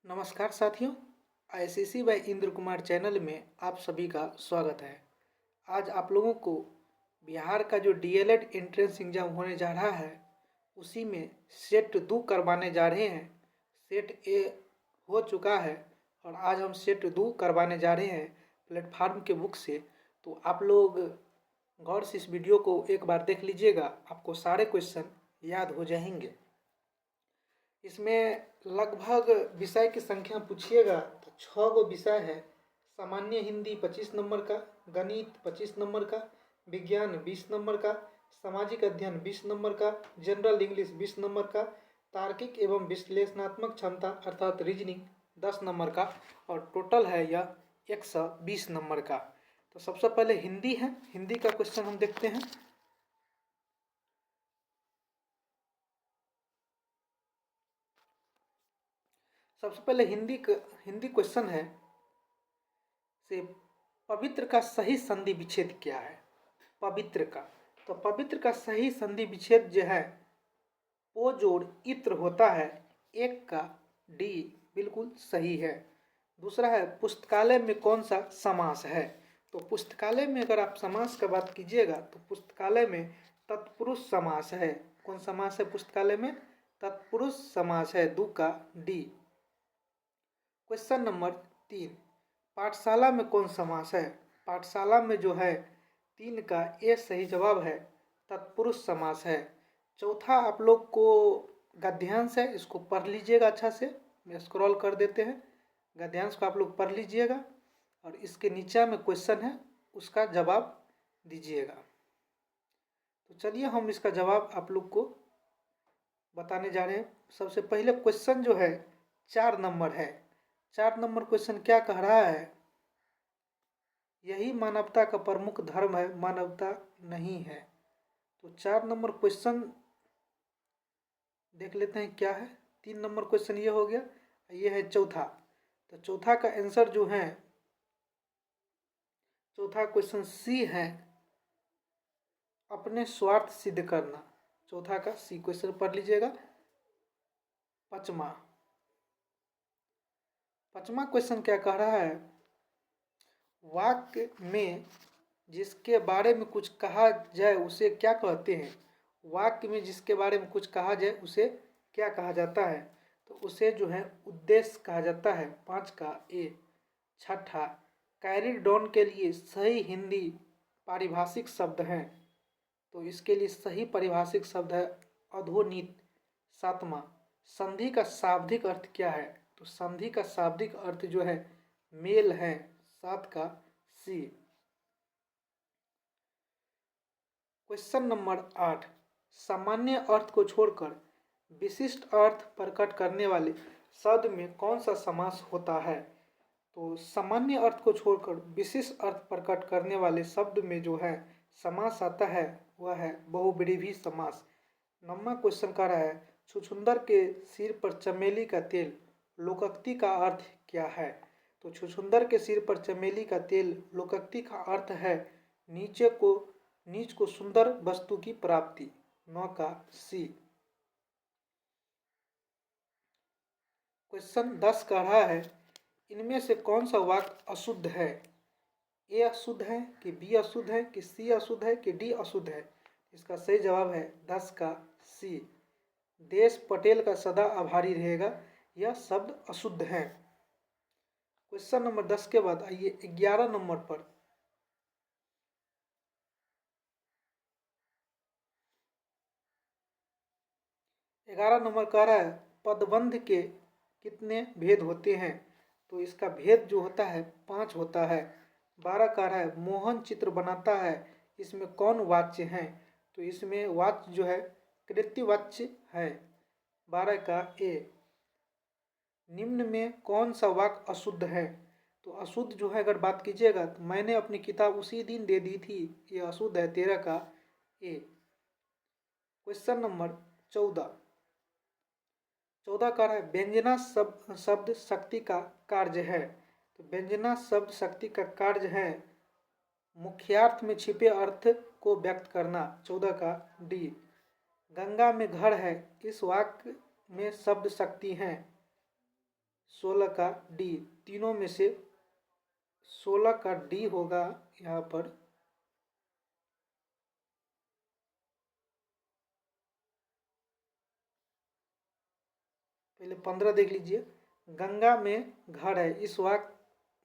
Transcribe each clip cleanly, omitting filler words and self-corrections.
नमस्कार साथियों, ICC by Indra Kumar channel में आप सभी का स्वागत है। आज आप लोगों को बिहार का जो डीएलएड एंट्रेंस एग्जाम होने जा रहा है उसी में सेट 2 करवाने जा रहे हैं। सेट ए हो चुका है और आज हम सेट 2 करवाने जा रहे हैं प्लेटफार्म के बुक से। तो आप लोग गौर से इस वीडियो को एक बार देख लीजिएगा, आपको सारे क्वेश्चन याद हो जाएंगे। इसमें लगभग विषय की संख्या पूछिएगा तो 6 गो विषय है। सामान्य हिंदी 25 नंबर का, गणित 25 नंबर का, विज्ञान 20 नंबर का, सामाजिक अध्ययन 20 नंबर का, जनरल इंग्लिश 20 नंबर का, तार्किक एवं विश्लेषणात्मक क्षमता अर्थात रीजनिंग 10 नंबर का और टोटल है यह 120 नंबर का। तो सबसे पहले हिंदी है, हिंदी का क्वेश्चन हम देखते हैं। सबसे पहले हिंदी क्वेश्चन है से पवित्र का सही संधि विच्छेद क्या है। पवित्र का, तो पवित्र का सही संधि विच्छेद जो है ओ जोड़ इत्र होता है, एक का डी बिल्कुल सही है। दूसरा है पुस्तकालय में कौन सा समास है। तो पुस्तकालय में अगर आप समास का बात कीजिएगा तो पुस्तकालय में तत्पुरुष समास है। कौन समास है पुस्तकालय में? तत्पुरुष समास है, दो का डी। क्वेश्चन नंबर 3, पाठशाला में कौन समास है। पाठशाला में जो है 3 का ए सही जवाब है, तत्पुरुष समास है। चौथा आप लोग को गद्यांश है, इसको पढ़ लीजिएगा अच्छा से, मैं स्क्रॉल कर देते हैं। गद्यांश को आप लोग पढ़ लीजिएगा और इसके नीचे में क्वेश्चन है उसका जवाब दीजिएगा। तो चलिए हम इसका जवाब आप लोग को बताने जा रहे हैं। सबसे पहले क्वेश्चन जो है 4 नंबर है। 4 नंबर क्वेश्चन क्या कह रहा है? यही मानवता का प्रमुख धर्म है, मानवता नहीं है। तो 4 नंबर क्वेश्चन देख लेते हैं क्या है। 3 नंबर क्वेश्चन ये हो गया, ये है चौथा। तो चौथा का आंसर जो है, चौथा क्वेश्चन सी है, अपने स्वार्थ सिद्ध करना। चौथा का सी क्वेश्चन पढ़ लीजिएगा। पांचवा क्वेश्चन क्या कह रहा है? वाक्य में जिसके बारे में कुछ कहा जाए उसे क्या कहते हैं। वाक्य में जिसके बारे में कुछ कहा जाए उसे क्या कहा जाता है? तो उसे जो है उद्देश्य कहा जाता है, 5 का ए। छठा, कैरिड ऑन के लिए सही हिंदी पारिभाषिक शब्द हैं। तो इसके लिए सही पारिभाषिक शब्द है अधोनीत। 7वां, संधि का शाब्दिक अर्थ क्या है। तो संधि का शाब्दिक अर्थ जो है मेल है, 7 का सी। क्वेश्चन नंबर 8, सामान्य अर्थ को छोड़कर विशिष्ट अर्थ प्रकट करने वाले शब्द में कौन सा समास होता है। तो सामान्य अर्थ को छोड़कर विशिष्ट अर्थ प्रकट करने वाले शब्द में जो है समास आता है वह है बहुव्रीहि समास। 9वां क्वेश्चन कह रहा है छुछुंदर के सिर पर चमेली का तेल लोकोक्ति का अर्थ क्या है। तो छुछुंदर के सिर पर चमेली का तेल लोकोक्ति का अर्थ है नीच को सुंदर वस्तु की प्राप्ति। 9 का सी। क्वेश्चन 10 कह रहा है इनमें से कौन सा वाक्य अशुद्ध है। ए अशुद्ध है कि बी अशुद्ध है कि सी अशुद्ध है कि डी अशुद्ध है। इसका सही जवाब है 10 का सी। देश पटेल का सदा आभारी रहेगा, यह शब्द अशुद्ध है। क्वेश्चन नंबर 10 के बाद आइए 11 नंबर पर। 11 नंबर कह रहा है पदबंध के कितने भेद होते हैं। तो इसका भेद जो होता है 5 होता है। 12 कह रहा है मोहन चित्र बनाता है, इसमें कौन वाच्य है। तो इसमें वाच्य जो है कृत्यवाच्य है, 12 का ए। निम्न में कौन सा वाक्य अशुद्ध है। तो अशुद्ध जो है अगर बात कीजिएगा तो मैंने अपनी किताब उसी दिन दे दी थी, ये अशुद्ध है, 13 का ए। क्वेश्चन नंबर 14 का है व्यंजना शब्द शक्ति का कार्य है। तो व्यंजना शब्द शक्ति का कार्य है मुख्यार्थ में छिपे अर्थ को व्यक्त करना। 14 का डी। गंगा में घर है, इस वाक्य में शब्द शक्ति है। 16 का डी, तीनों में से 16 का डी होगा यहाँ पर। पहले 15 देख लीजिए। गंगा में घर है, इस वाक्य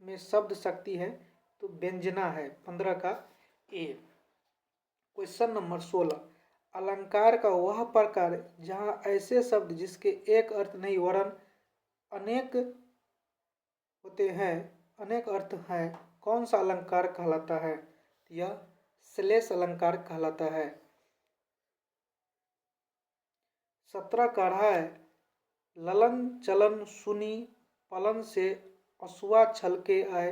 में शब्द शक्ति है तो व्यंजना है, 15 का ए। क्वेश्चन नंबर 16, अलंकार का वह प्रकार जहाँ ऐसे शब्द जिसके एक अर्थ नहीं वरन अनेक होते हैं, अनेक अर्थ हैं, कौन सा अलंकार कहलाता है? यह श्लेष अलंकार कहलाता है। 17 का है, ललन चलन सुनी पलन से असुआ छलके आए,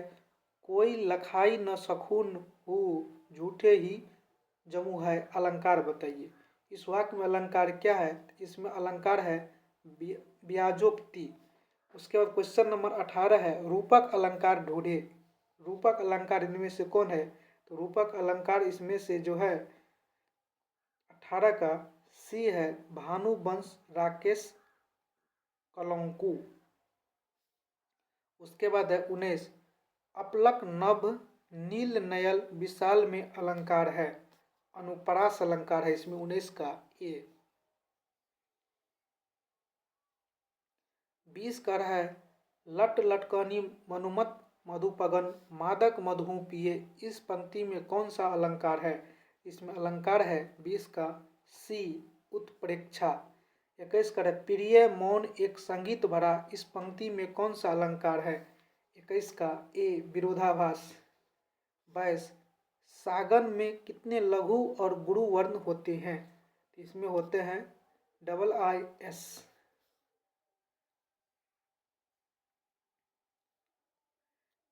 कोई लखाई न सखून हो झूठे ही जमू है, अलंकार बताइए। इस वाक्य में अलंकार क्या है? इसमें अलंकार है ब्याजोक्ति। उसके बाद क्वेश्चन नंबर 18 है, रूपक अलंकार ढूंढे। रूपक अलंकार इनमें से कौन है? तो रूपक अलंकार इसमें से जो है 18 का सी है, भानुवंश राकेश कलंकु। उसके बाद है 19, अपलक नभ नील नयल विशाल में अलंकार है, अनुप्रास अलंकार है इसमें, 19 का ए। 20 का है, लट लटकनी मनुमत मधुपगन मादक मधु पिए, इस पंक्ति में कौन सा अलंकार है? इसमें अलंकार है 20 का सी, उत्प्रेक्षा। 21 का है, प्रिय मौन एक संगीत भरा, इस पंक्ति में कौन सा अलंकार है? 21 का ए, विरोधाभास। 22, सागन में कितने लघु और गुरु वर्ण होते हैं? इसमें होते हैं IIS।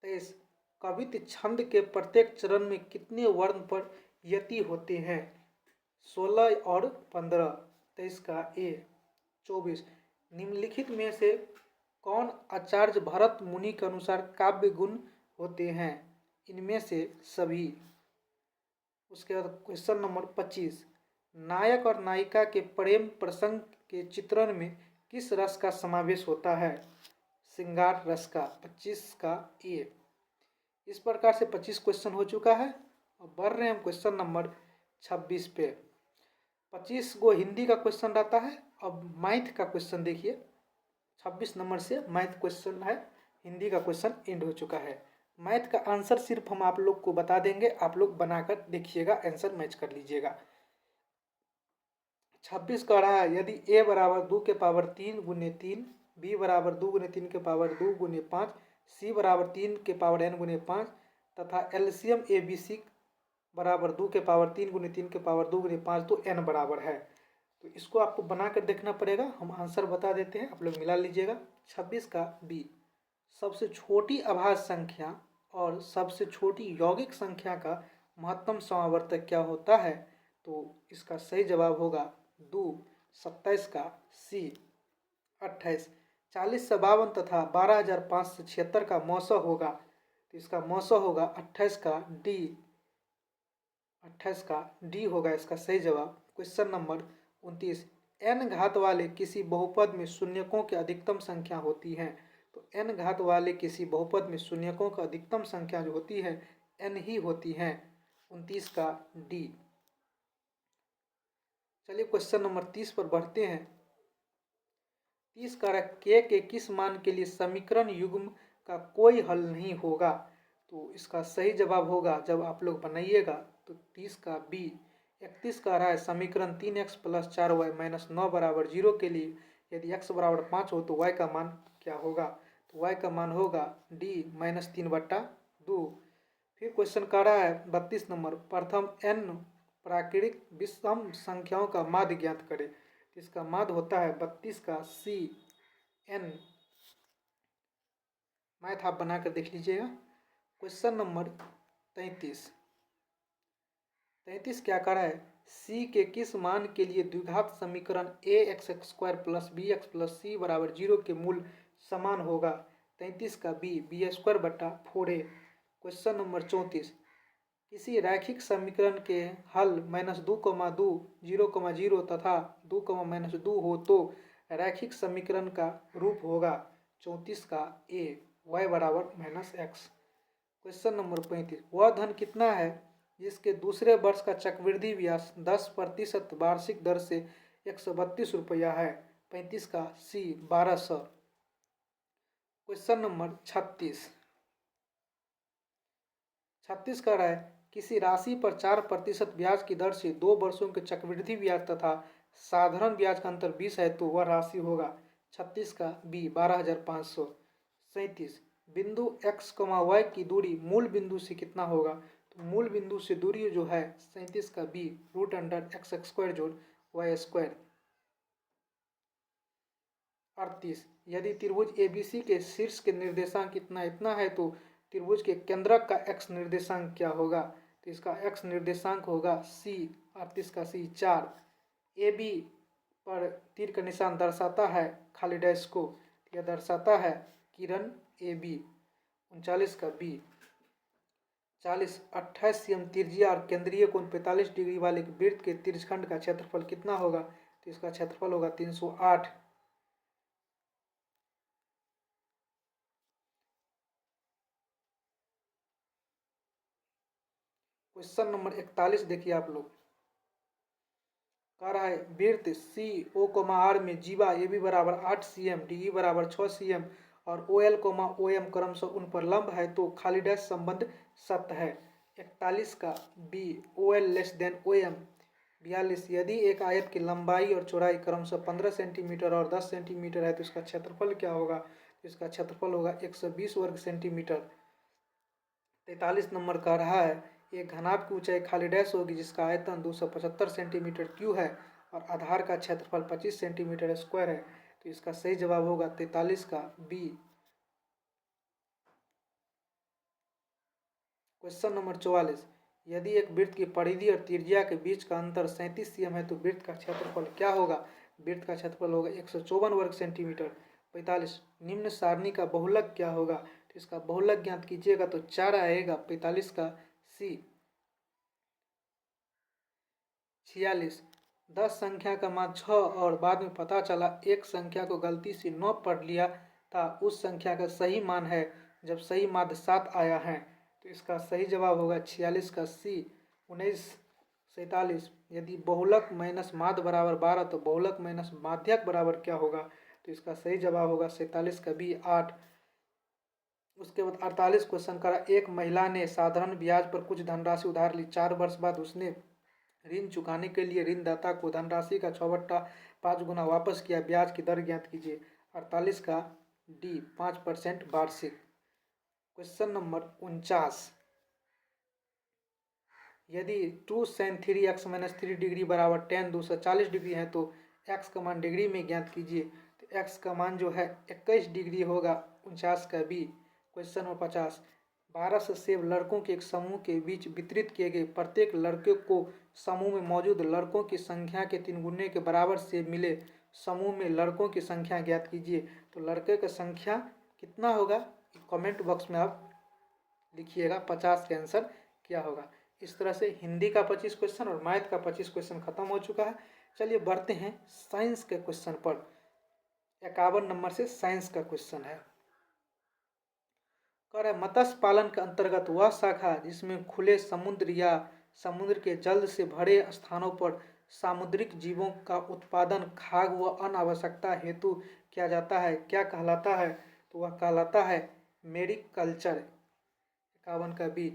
23, कवित छंद के प्रत्येक चरण में कितने वर्ण पर यति होते हैं? 16 और 15। 23 का ए। 24, निम्नलिखित में से कौन आचार्य भरत मुनि के अनुसार काव्य गुण होते हैं? इनमें से सभी। उसके बाद क्वेश्चन नंबर 25, नायक और नायिका के प्रेम प्रसंग के चित्रण में किस रस का समावेश होता है? श्रृंगार रस का, 25 का ए। इस प्रकार से 25 क्वेश्चन हो चुका है। अब बढ़ रहे हैं हम क्वेश्चन नंबर 26 पे। 25 गो हिंदी का क्वेश्चन रहता है। अब मैथ का क्वेश्चन देखिए, 26 नंबर से मैथ क्वेश्चन है, हिंदी का क्वेश्चन एंड हो चुका है। मैथ का आंसर सिर्फ हम आप लोग को बता देंगे, आप लोग बनाकर देखिएगा, आंसर मैच कर लीजिएगा। 26 का रहा है, यदि a बराबर 2 के पावर 3 गुने 3, b बराबर 2 गुने 3 के पावर 2 गुने 5, c बराबर 3 के पावर n गुने 5 तथा एलसीएम ABC बराबर 2 के पावर 3 गुने 3 के पावर 2 गुने 5 तो n बराबर है। तो इसको आपको बनाकर देखना पड़ेगा, हम आंसर बता देते हैं, आप लोग मिला लीजिएगा। 26 का बी, सबसे छोटी अभाज्य संख्या और सबसे छोटी यौगिक संख्या का महत्तम समावर्तक क्या होता है? तो इसका सही जवाब होगा 2। 27 का सी। 28, 40 से 52 तथा 12,576 का मौसा होगा, तो इसका मौसा होगा 28 का डी। 28 का डी होगा इसका सही जवाब। क्वेश्चन नंबर 29, n घात वाले किसी बहुपद में शून्यकों की अधिकतम संख्या होती है, तो n घात वाले किसी बहुपद में शून्यकों की अधिकतम संख्या जो होती है n ही होती है, 29 का डी। चलिए क्वेश्चन नंबर 30 पर बढ़ते हैं। 30 का के किस मान के लिए समीकरण युग्म का कोई हल नहीं होगा? तो इसका सही जवाब होगा, जब आप लोग बनाइएगा तो 30 का बी। 31 का रहा है, समीकरण 3x + 4y - 9 बराबर 0 के लिए यदि x बराबर 5 हो तो y का मान क्या होगा? तो y का मान होगा डी -3/2। फिर क्वेश्चन का रहा है 32 नंबर, प्रथम n प्राकृतिक विषम संख्याओं का माध्य ज्ञात करें। इसका माध्य होता है 32 का सी n। मैथ आप बनाकर देख लीजिएगा। क्वेश्चन नंबर 33, 33 क्या कर रहा है, c के किस मान के लिए द्विघात समीकरण ax² + bx + c बराबर 0 के मूल समान होगा? 33 का b, b²/4a। क्वेश्चन नंबर 34, किसी रैखिक समीकरण के हल -2,2 0,0 तथा 2, -2 हो तो रैखिक समीकरण का रूप होगा? 34 का ए, y बराबर -x। क्वेश्चन नंबर 35, वह धन कितना है जिसके दूसरे वर्ष का चक्रवृद्धि ब्याज 10% वार्षिक दर से 132 रुपया है। 35 का सी, 1200। क्वेश्चन नंबर 36 कह रहा है किसी राशि पर 4% ब्याज की दर से 2 वर्षों के चक्रवृद्धि ब्याज तथा साधारण ब्याज का अंतर 20 है तो वह राशि होगा। 36 का बी, 12,500। 37, बिंदु x, y की दूरी मूल बिंदु से कितना होगा? तो मूल बिंदु से दूरी जो है 37 का बी, √x² जोड़ y²। 38, यदि त्रिभुज ABC के शीर्ष के निर्देशांक इतना है तो त्रिभुज के केंद्रक का x निर्देशांक क्या होगा? तो इसका x निर्देशांक होगा सी, 38 का सी, 4। AB पर तीर का निशान दर्शाता है खाली डैश को, यह दर्शाता है किरण AB। 39 का बी। 40, 28 cm त्रिज्या और केंद्रीय कोण 45 डिग्री वाले वृत्त के तिर्यकखंड का क्षेत्रफल कितना होगा? तो इसका क्षेत्रफल होगा 308। क्वेश्चन नंबर 41 देखिए आप लोग, कह रहा है वृत्त COR में जीवा AB बराबर 8 cm, DE बराबर 6 cm और OL, OM क्रमशः उन पर लंब है तो खाली डैश संबंध सत्य है। 41 का बी, OL < OM। 42, यदि एक आयत की लंबाई और चौड़ाई क्रमशः 15 सेंटीमीटर और 10 सेंटीमीटर है तो इसका क्षेत्रफल क्या होगा? तो इसका क्षेत्रफल होगा 120 वर्ग सेंटीमीटर। 43 नंबर कह रहा है एक घनाभ की ऊंचाई खाली डैश होगी जिसका आयतन 275 सेंटीमीटर क्यू है और आधार का क्षेत्रफल 25 सेंटीमीटर स्क्वायर है तो इसका सही जवाब होगा 43 का बी। क्वेश्चन नंबर 44, यदि एक वृत्त की परिधि और त्रिज्या के बीच का अंतर 37 cm है तो वृत्त का क्षेत्रफल क्या होगा? वृत्त का क्षेत्रफल होगा 154 वर्ग सेंटीमीटर। 45, निम्न सारणी का बहुलक क्या होगा? तो इसका बहुलक ज्ञात कीजिएगा तो 4 आएगा। 45 का सी। 46, 10 संख्या का मान 6 और बाद में पता चला एक संख्या को गलती से 9 पढ़ लिया था, उस संख्या का सही मान है जब सही माध्य 7 आया है तो इसका सही जवाब होगा 46 का सी। 19, 47, यदि बहुलक माइनस माध्य बराबर 12 तो बहुलक माइनस माध्यक बराबर क्या होगा? तो इसका सही जवाब होगा 47 का बी, 8। उसके बाद 48 क्वेश्चन करा, एक महिला ने साधारण ब्याज पर कुछ धनराशि उधार ली, 4 वर्ष बाद उसने ऋण चुकाने के लिए ऋणदाता को धनराशि का 6/5 गुना वापस किया, ब्याज की दर ज्ञात कीजिए। 48 का डी, 5% वार्षिक। क्वेश्चन नंबर 49, यदि 2 sin 3x - 3 डिग्री बराबर tan 240 डिग्री है तो x का मान डिग्री में ज्ञात कीजिए। तो x का मान जो है 21 डिग्री होगा। 49 का बी। क्वेश्चन नंबर 50, 12 सेब लड़कों के एक समूह के बीच वितरित किए गए, प्रत्येक लड़के को समूह में मौजूद लड़कों की संख्या के 3 गुने के बराबर सेब मिले, समूह में लड़कों की संख्या ज्ञात कीजिए। तो लड़के का संख्या कितना होगा कमेंट बॉक्स में आप लिखिएगा, 50 का आंसर क्या होगा। इस तरह से हिंदी का 25 क्वेश्चन और मैथ का 25 क्वेश्चन खत्म हो चुका है। चलिए बढ़ते हैं साइंस के क्वेश्चन पर। 51 नंबर से साइंस का क्वेश्चन है, कह रहा है मत्स्य पालन के अंतर्गत वह शाखा जिसमें खुले समुद्र या समुद्र के जल से भरे स्थानों पर सामुद्रिक जीवों का उत्पादन खाद्य व अन्य आवश्यकता हेतु किया जाता है क्या कहलाता है? तो वह कहलाता है मेरिकल्चर। 51 का बी।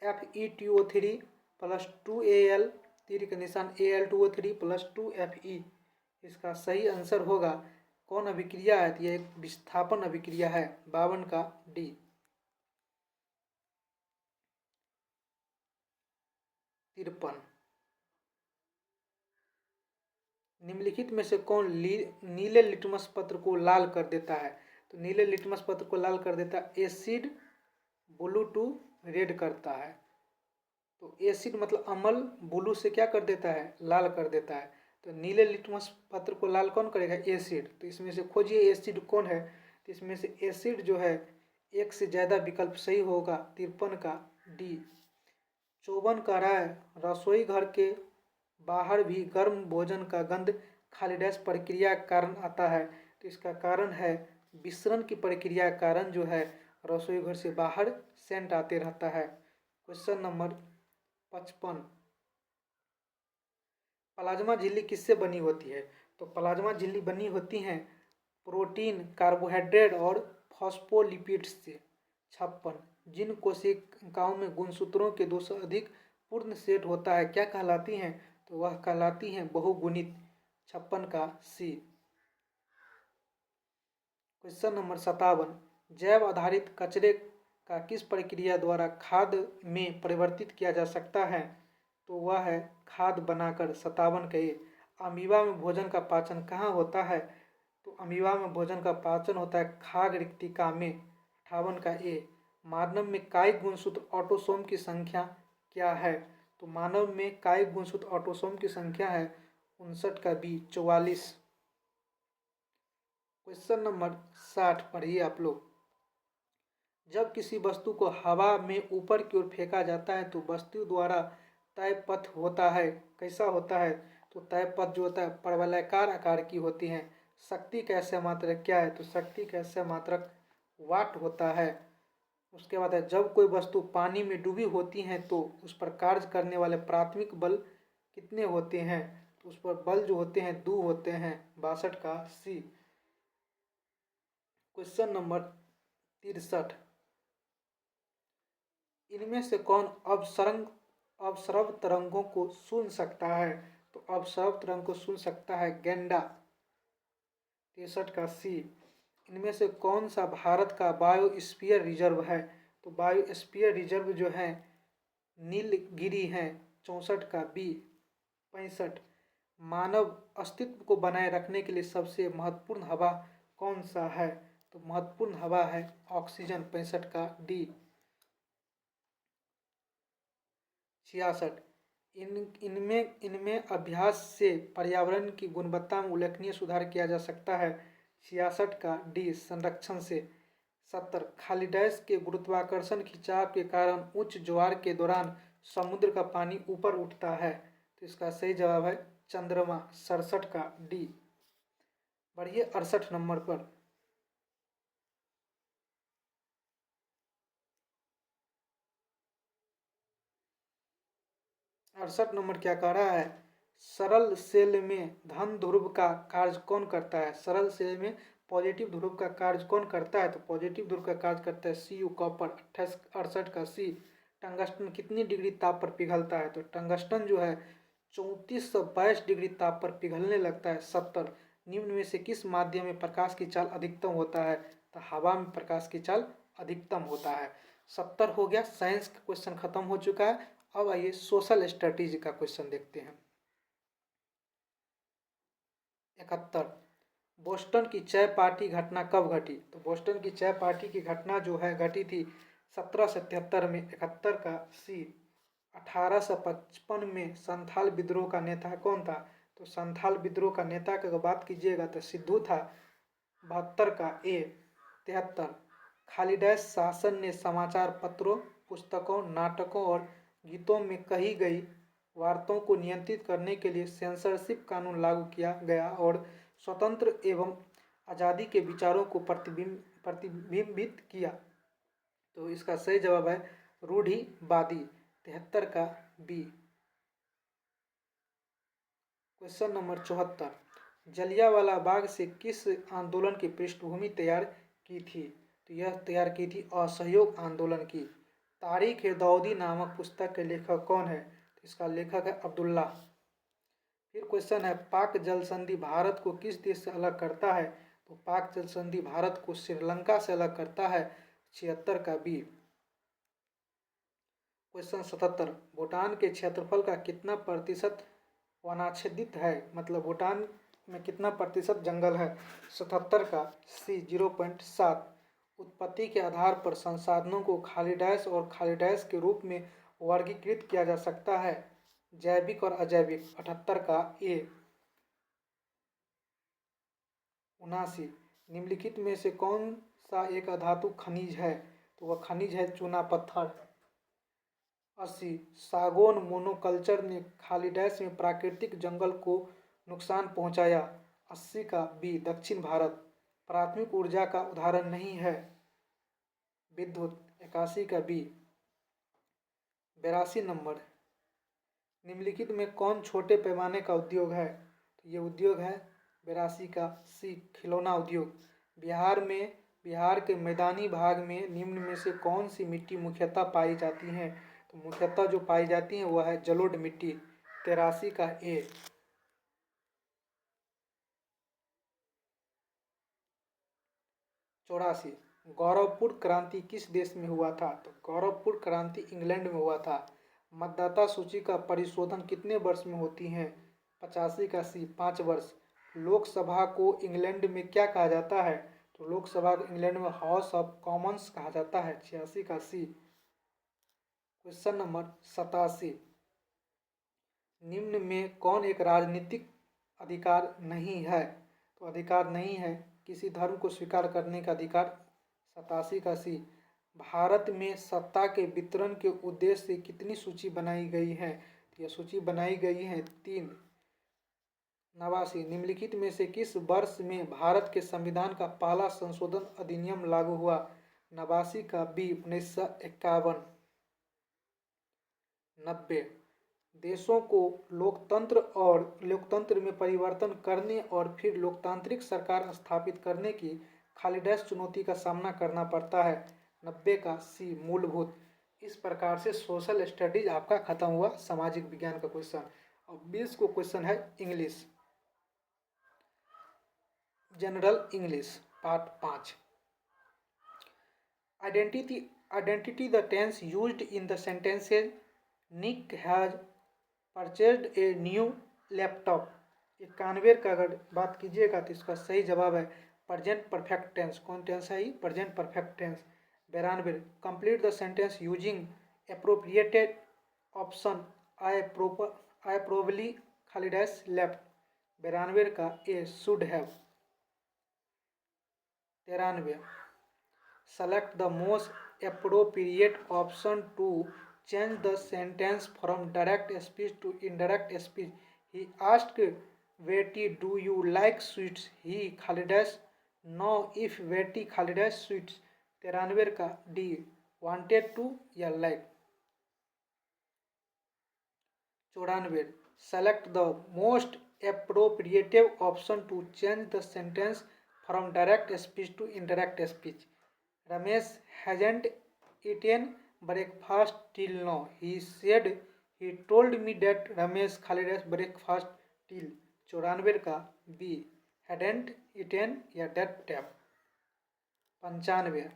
FeTO3 + 2Al, तीर के निशान Al2O3 + 2Fe, इसका सही आंसर होगा कौन अभिक्रिया है? यह एक विस्थापन अभिक्रिया है। 52 का डी। तिरपन, निम्नलिखित में से कौन नीले लिटमस पत्र को लाल कर देता है? तो नीले लिटमस पत्र को लाल कर देता है एसिड, ब्लू टू रेड करता है। तो एसिड मतलब अम्ल, ब्लू से क्या कर देता है? लाल कर देता है। तो नीले लिटमस पत्र को लाल कौन करेगा? एसिड। तो इसमें से खोजिए एसिड कौन है? तो इसमें से एसिड जो है एक से ज़्यादा विकल्प सही होगा। 53 का डी। 54 कह रहा है रसोई घर के बाहर भी गर्म भोजन का गंध खाली डैश प्रक्रिया के कारण आता है तो इसका कारण है विसरण की प्रक्रिया के कारण जो है रसोई घर से बाहर सेंट आते रहता है। क्वेश्चन नंबर 55, प्लाज्मा झिल्ली किससे बनी होती है? तो प्लाज्मा झिल्ली बनी होती हैं प्रोटीन, कार्बोहाइड्रेट और फॉस्फोलिपिड्स से। 56, जिन कोशिकाओं में गुणसूत्रों के 2 से अधिक पूर्ण सेट होता है क्या कहलाती हैं? तो वह कहलाती हैं बहुगुणित। 56 का सी। क्वेश्चन नंबर 57, जैव आधारित कचरे का किस प्रक्रिया द्वारा खाद में परिवर्तित किया जा सकता है? तो वह है खाद बनाकर। 57 का ए। अमीबा में भोजन का पाचन कहाँ होता है? तो अमीबा में भोजन का पाचन होता है खाद्य रिक्तिका में। 58 का ए। मानव में कायिक गुणसूत्र ऑटोसोम की संख्या क्या है? तो मानव में कायिक गुणसूत्र ऑटोसोम की संख्या है 59 का बी 44। क्वेश्चन नंबर 60 पढ़िए आप लोग। जब किसी वस्तु को हवा में ऊपर की ओर फेंका जाता है तो वस्तु द्वारा तय पथ होता है कैसा होता है? तो तय पथ जो होता है परवलयाकार आकार की होती है। शक्ति का ऐसा मात्रक क्या है? तो शक्ति का ऐसा मात्रक वाट होता है। उसके बाद है जब कोई वस्तु पानी में डूबी होती है तो उस पर कार्य करने वाले प्राथमिक बल कितने होते हैं? तो उस पर बल जो होते हैं 2 होते हैं। 62 का सी। क्वेश्चन नंबर 63, इनमें से कौन अपसर्व तरंगों को सुन सकता है? तो अपसर्व तरंग को सुन सकता है गेंडा। 63 का सी। इनमें से कौन सा भारत का बायोस्फीयर रिजर्व है? तो बायोस्फीयर रिजर्व जो है नीलगिरी है। 64 का बी। 65, मानव अस्तित्व को बनाए रखने के लिए सबसे महत्वपूर्ण हवा कौन सा है? तो महत्वपूर्ण हवा है ऑक्सीजन। 65 का डी। 66, इनमें अभ्यास से पर्यावरण की गुणवत्ता में उल्लेखनीय सुधार किया जा सकता है। 66 का डी संरक्षण से। 70, खाली डैश के गुरुत्वाकर्षण खिंचाव के कारण उच्च ज्वार के दौरान समुद्र का पानी ऊपर उठता है। तो इसका सही जवाब है चंद्रमा। 67 का डी। बढ़िए 68 नंबर पर। 68 नंबर क्या कह रहा है? सरल सेल में धन ध्रुव का कार्य कौन करता है? सरल सेल में पॉजिटिव ध्रुव का कार्य कौन करता है? तो पॉजिटिव ध्रुव का कार्य करता है Cu कॉपर। 68 का सी। टंगस्टन कितनी डिग्री ताप पर पिघलता है? तो टंगस्टन जो है 3422 डिग्री ताप पर पिघलने लगता है। 70, निम्न में से किस माध्यम में प्रकाश की चाल अधिकतम होता है? तो हवा में प्रकाश की चाल अधिकतम होता है। 70 हो गया। साइंस का क्वेश्चन खत्म हो चुका है। अब आइए सोशल स्ट्रेटेजी का क्वेश्चन देखते हैं। 71, बोस्टन की चाय पार्टी घटना कब घटी? तो बोस्टन की चाय पार्टी की घटना जो है घटी थी 1773 में। 71 का सी। 1855 में संथाल विद्रोह का नेता कौन था? तो संथाल विद्रोह का नेता की अगर बात कीजिएगा तो सिद्धू था। 72 का ए। 73, खालिडैस शासन ने समाचार पत्रों, पुस्तकों, नाटकों और गीतों में कही गई वार्ताओं को नियंत्रित करने के लिए सेंसरशिप कानून लागू किया गया और स्वतंत्र एवं आज़ादी के विचारों को प्रतिबिंबित किया। तो इसका सही जवाब है रूढ़िवादी। 73 का B. Question number 74, Jallianwala Bagh से किस आंदोलन की पृष्ठभूमि तैयार की थी? तो यह तैयार की थी असहयोग आंदोलन की। तारीख ए दाऊदी नामक पुस्तक के लेखक कौन है? तो इसका लेखक है अब्दुल्ला। फिर क्वेश्चन है पाक जल संधि भारत को किस देश से अलग करता है? तो पाक जल संधि भारत को श्रीलंका से अलग करता है। 76 का बी। क्वेश्चन 77, भूटान के क्षेत्रफल का कितना प्रतिशत वनाच्छादित है? मतलब भूटान में कितना प्रतिशत जंगल है? 77 का सी 0.7। उत्पत्ति के आधार पर संसाधनों को खाली डैश और खाली डैश के रूप में वर्गीकृत किया जा सकता है, जैविक और अजैविक। 78 का ए। 79, निम्नलिखित में से कौन सा एक अधातु खनिज है? तो वह खनिज है चूना पत्थर। 80, सागौन मोनोकल्चर ने खाली डैश में प्राकृतिक जंगल को नुकसान पहुंचाया। 80 का बी दक्षिण भारत। प्राथमिक ऊर्जा का उदाहरण नहीं है। विद्युत। 81 का बी। 82 नंबर, निम्नलिखित में कौन छोटे पैमाने का उद्योग है? तो ये उद्योग है 82 का सी, खिलौना उद्योग। बिहार के मैदानी भाग में निम्न में से कौन सी मिट्टी मुख्यतः पाई जाती है? तो मुख्यतः जो पाई जाती है वह है जलोढ़ मिट्टी। 83 का ए। 84, गौरवपूर्ण क्रांति किस देश में हुआ था? तो गौरवपूर्ण क्रांति इंग्लैंड में हुआ था। मतदाता सूची का परिशोधन कितने वर्ष में होती है? 85 का सी, 5 वर्ष। लोकसभा को इंग्लैंड में क्या कहा जाता है? तो लोकसभा को इंग्लैंड में हाउस ऑफ कॉमन्स कहा जाता है। 86 का सी। क्वेश्चन नंबर 87, निम्न में कौन एक राजनीतिक अधिकार नहीं है? तो अधिकार नहीं है किसी धर्म को स्वीकार करने का अधिकार। 87 का सी। भारत में सत्ता के वितरण के उद्देश्य से कितनी सूची बनाई गई है? यह सूची बनाई गई है 3। 89, निम्नलिखित में से किस वर्ष में भारत के संविधान का पहला संशोधन अधिनियम लागू हुआ? 89 का बी, 1951। 90, देशों को लोकतंत्र में परिवर्तन करने और फिर लोकतांत्रिक सरकार स्थापित करने की खाली डैश चुनौती का सामना करना पड़ता है। 90 का सी, मूलभूत। इस प्रकार से सोशल स्टडीज आपका खत्म हुआ, सामाजिक विज्ञान का क्वेश्चन। और 20 को क्वेश्चन है English, general English part 5। Identity the tense used in the sentences Nick has purchased a new laptop. 91 का अगर बात कीजिएगा तो इसका सही जवाब है प्रेजेंट परफेक्ट टेंस। कौन टेंस है? Present perfect tense. 92, complete the sentence using appropriated option. I probably खाली डैश लेफ्ट। 92 का A, should have. 93, select the most appropriate option to change the sentence from direct speech to indirect speech. He asked Betty, do you like sweets? He खाली dash no if Betty खाली dash sweets। 93 का D, wanted to या like। 94, select the most appropriate option to change the sentence from direct speech to indirect speech. Ramesh hasn't eaten breakfast till now. He said he told me that Ramesh खाली dash breakfast till। 94 का B, hadn't eaten या that tap। 95,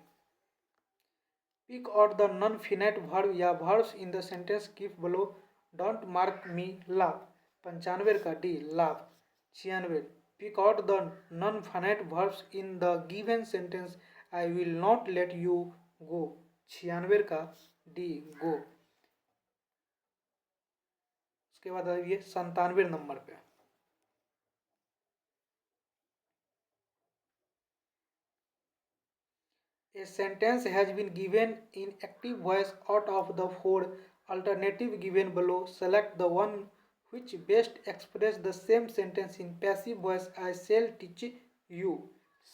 pick out the non-finite verb या verbs in the sentence given below. Don't mark me laugh। 95 का D, laugh। 96, pick out the non-finite verbs in the given sentence. I will not let you go। 96 का D, गो। उसके बाद आइए 97 number पे। A sentence has been given in active voice out of the 4 alternative given below. Select the one which best express the same sentence in passive voice. I shall teach you।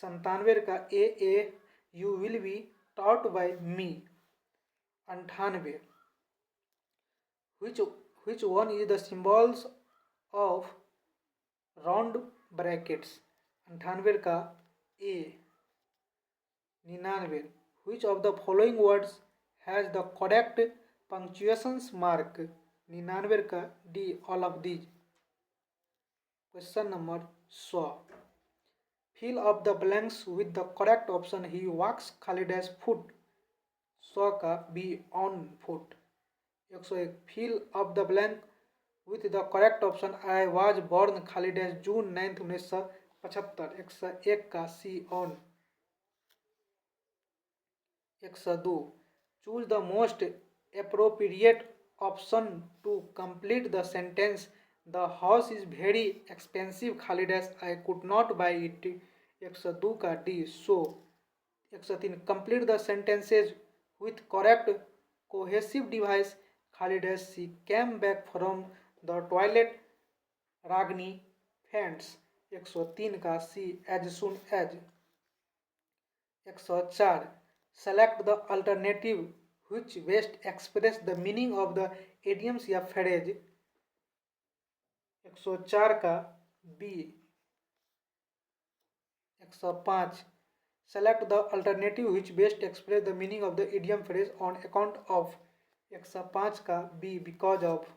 97 का ए, you will be taught by me। 98, which one is the symbols of round brackets? 98 का ए। 99, which of the following words has the correct punctuation mark? 99 का D, all of these। Question number 100, fill up the blanks with the correct option. He walks खाली dash foot। 100 का B, on foot। 101, fill up the blank with the correct option. I was born खाली dash जून 9, 1975। 101 का सी, on। 102, choose the most appropriate option to complete the sentence. The house is very expensive खाली dash I could not buy it। 102 का D, so। 103, complete the sentences with correct cohesive device खाली dash C, came back from the toilet Ragini faints। 103 का C, as soon as। 104 select the alternative which best express the meaning of the idioms या phrase। 104 का B. 105 select the alternative which best express the meaning of the idiom phrase on account of। 105 का B because of।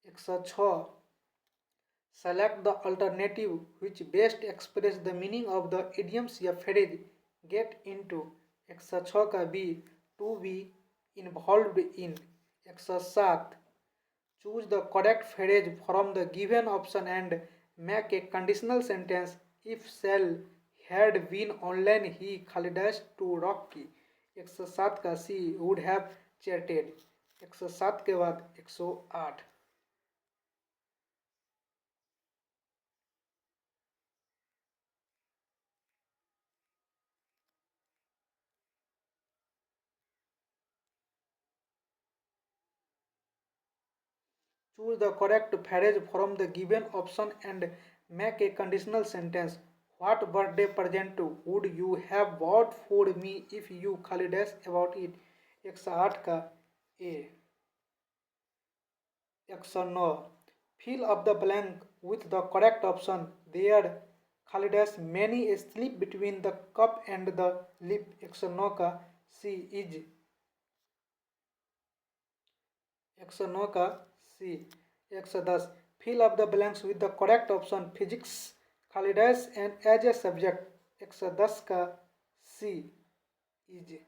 106 select the alternative which best express the meaning of the idioms या phrase get into। 106 का B to be involved in। 107 choose the correct phrase from the given option and make a conditional sentence if Shell had been online he Khalidas to Rocky। 107 का सी would have chatted। 107 के बाद 108 choose the correct phrase from the given option and make a conditional sentence। What birthday present would you have bought for me if you Khalidas about it। 108 का ए। 109 fill up the blank with the correct option। There Khalidas many sleep between the cup and the lip। 109 का सी is। 109 का सी। 110 fill up the blanks with the correct option physics Khalidas and as a subject। 110 का सी is.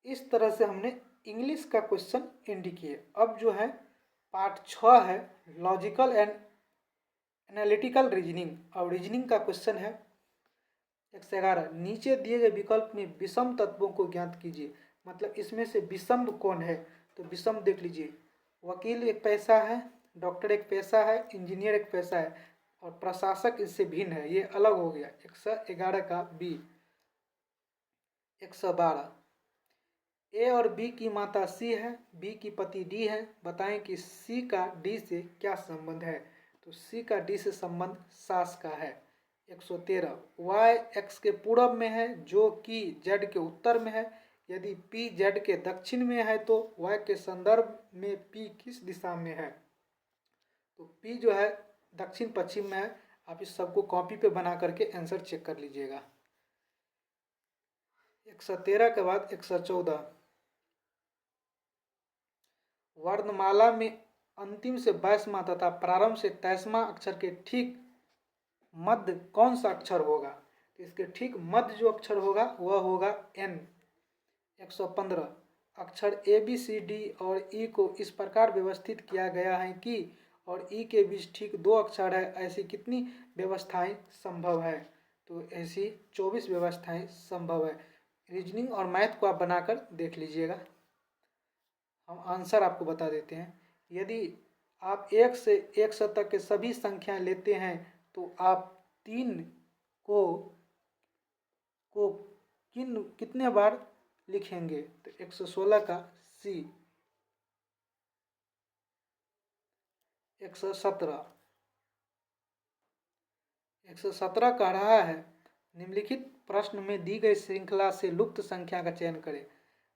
इस तरह से हमने English का question and किए। अब जो है पार्ट 6 है लॉजिकल एंड एनालिटिकल रीजनिंग। और रीजनिंग का क्वेश्चन है 111 नीचे दिए गए विकल्प में विषम तत्वों को ज्ञात कीजिए। मतलब इसमें से विषम कौन है, तो विषम देख लीजिए। वकील एक पैसा है, डॉक्टर एक पैसा है, इंजीनियर एक पैसा है और प्रशासक इससे भिन्न है, ये अलग हो गया। 111 का बी। 112 ए और बी की माता सी है, बी की पति डी है, बताएं कि सी का डी से क्या संबंध है। तो सी का डी से संबंध सास का है। 113 वाई एक्स के पूर्व में है जो कि जेड के उत्तर में है। यदि पी जेड के दक्षिण में है तो वाई के संदर्भ में पी किस दिशा में है। तो पी जो है दक्षिण पश्चिम में है। आप इस सबको कॉपी पे बना करके आंसर चेक कर लीजिएगा। 113 के बाद 114 वर्णमाला में अंतिम से 22वां तथा प्रारंभ से 23वां अक्षर के ठीक मध्य कौन सा अक्षर होगा। तो इसके ठीक मध्य जो अक्षर होगा वह होगा एन। 115 अक्षर ए बी सी डी और ई को इस प्रकार व्यवस्थित किया गया है कि और ई के बीच ठीक दो अक्षर है, ऐसी कितनी व्यवस्थाएं संभव है। तो ऐसी 24 व्यवस्थाएं संभव है। रीजनिंग और मैथ को आप बनाकर देख लीजिएगा। हम आंसर आपको बता देते हैं। यदि आप 1 से 100 तक के सभी संख्या लेते हैं तो आप 3 को कितने बार लिखेंगे। तो 116 का सी। 117 कह रहा है निम्नलिखित प्रश्न में दी गई श्रृंखला से लुप्त संख्या का चयन करें।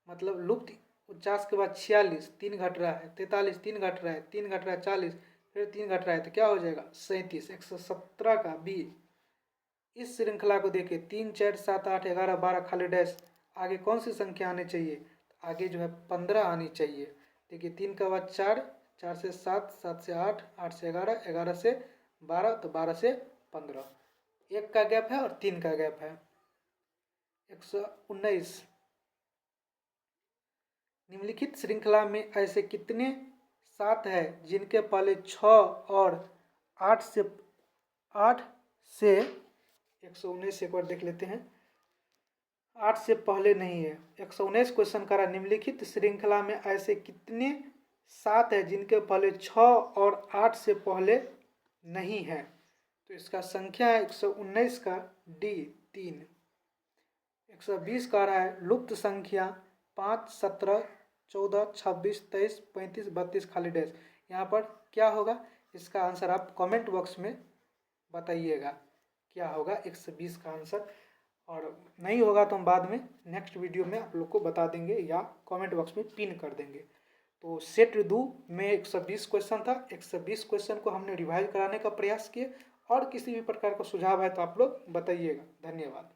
मतलब लुप्त 49 के बाद 46, 3 घट रहा है, 43, 3 घट रहा है, 3 घट रहा है 40, फिर 3 घट रहा है तो क्या हो जाएगा 37। 117 का बी। इस श्रृंखला को देखिए 3 4 7 8 11 12 खाली डैश। आगे कौन सी संख्या आनी चाहिए, तो आगे जो है 15 आनी चाहिए। देखिए 3 का बाद 4, 4 से 7, 7 से 8, 8 से 11, 11 से 12 तो 12 से 15। 1 का गैप है और 3 का गैप है। 119 निम्नलिखित श्रृंखला में ऐसे कितने 7 है जिनके पहले 6 और 8 से 119 एक बार देख लेते हैं। 8 से पहले नहीं है। 119 क्वेश्चन करा निम्नलिखित श्रृंखला में ऐसे कितने 7 है जिनके पहले 6 और 8 से पहले नहीं है। तो इसका संख्या है 119 का डी 3। 120 कह रहा है लुप्त संख्या 5 17 14 26 23 35 32 खाली डैश। यहाँ पर क्या होगा इसका आंसर आप कमेंट बॉक्स में बताइएगा क्या होगा 120 का आंसर, और नहीं होगा तो हम बाद में नेक्स्ट वीडियो में आप लोग को बता देंगे या कमेंट बॉक्स में पिन कर देंगे। तो सेट दो में 120 क्वेश्चन था, 120 क्वेश्चन को हमने रिवाइज कराने का प्रयास किए, और किसी भी प्रकार का सुझाव है तो आप लोग बताइएगा। धन्यवाद।